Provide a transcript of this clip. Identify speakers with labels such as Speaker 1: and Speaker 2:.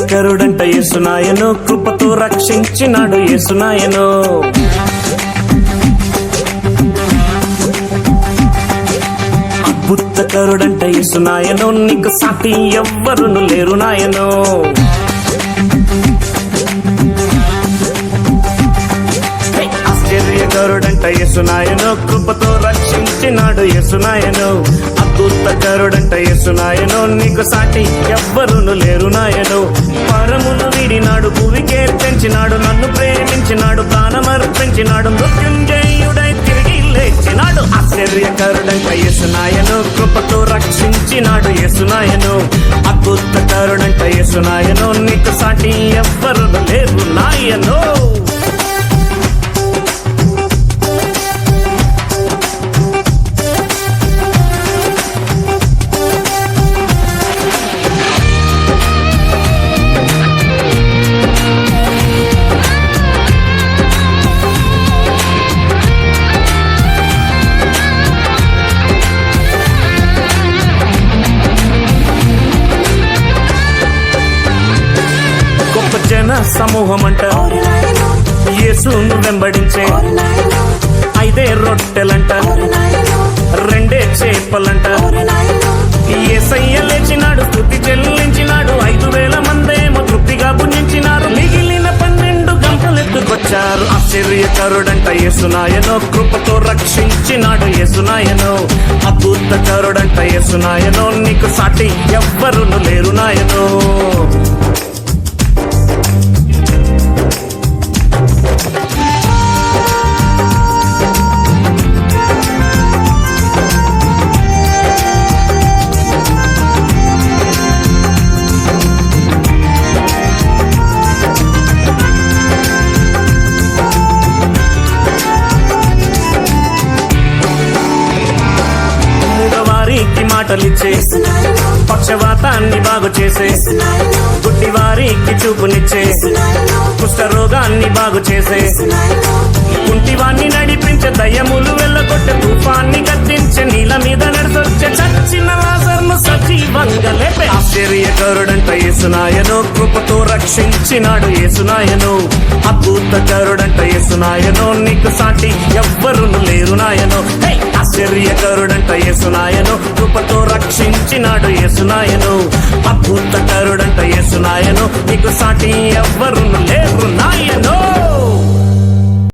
Speaker 1: ఆశ్చర్యకరుడంట యేసునాయను, కృపతో రక్షించినాడు యేసునాయను. అద్భుతకరుడంట యేసునాయను, నీకు సాటి ఎవ్వరును లేరు నాయను. ఆశ్చర్యకరుడంట యేసునాయను, కృపతో రక్షించినాడు యేసునాయను. అద్భుతకరుడంట యేసునాయను, నీకు సాటి ఎవ్వరును లేరు నాయను. పరమును వీడినాడు, భూమికే తెంచినాడు, నన్ను ప్రేమించినాడు, ప్రాణమర్పించినాడు, మృత్యుంజయుడై తిరిగి లేచినాడు. ఆశ్చర్యకరుడంట యేసునాయను, కృపతో రక్షించినాడు యేసునాయను. అద్భుతకరుడంట యేసునాయను, నీకు సాటి ఎవ్వరును లేరు నాయను. జన సమూహమంట యేసును వెంబడించే, 5 రొట్టెలంట 2 చేపలంట. యేసయ్య లేచినాడు, స్తుతి చెల్లించినాడు, 5,000 మందేమో తృప్తిగా భుజించినారు, మిగిలిన 12 గంటలెత్తుకొచ్చారు. ఆశ్చర్యకరుడంట యేసునాయను, కృపతో రక్షించినాడు యేసునాయను. అద్భుతకరుడంట యేసునాయను, నీకు సాటి ఎవ్వరును లేరు నాయను. మాటలిచ్చే, పక్షవాతాన్ని బాగు చేసే, గుడ్డివారికి చూపునిచ్చే, కుష్ఠరోగాన్ని బాగు చేసే, కుంటివాన్ని నడిపించే, దయ్యములు వెళ్ళగొట్టే, తుఫాన్ని గద్దించే, నీళ్ళ మీద నడిచొచ్చే, చచ్చిన లాజరును సజీవంగా లేపే. ఆశ్చర్యకరుడంట యేసునాయను, కృపతో రక్షించినాడు యేసునాయను. అద్భుతకరుడంట యేసునాయను, నీకు సాటి ఎవ్వరును లేరు నాయను. ఆశ్చర్యకరుడంట యేసునాయను, కృపతో రక్షించినాడు యేసునాయను. అద్భుతకరుడంట యేసునాయను, నీకు సాటి ఎవ్వరును లేరు నాయను.